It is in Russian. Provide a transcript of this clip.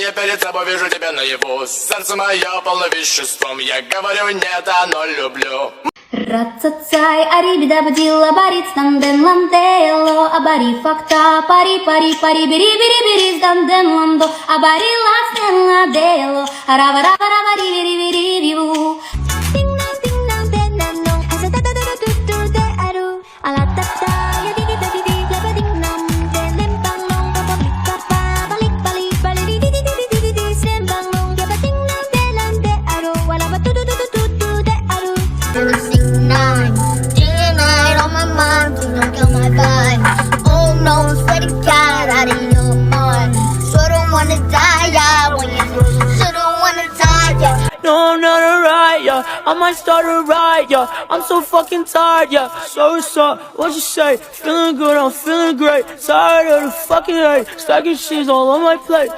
я перед собой вижу тебя наяву. Сердце мое полно веществом, я говорю нет, оно люблю. Ратцацай, арибидабадилла, бариц, нанден, ландело, абари факта, пари, пари, пари, бери, бери, бери, сданден, ландо, абари ласнен, ладело, арава, рава, рава, риви, риви, рививу. No, I'm not alright, yeah. I might start a riot, yeah. I'm so fucking tired, yeah. So what's up? What you say? Feeling good, I'm feeling great. Tired of the fucking hate. Stacking shit all on my plate.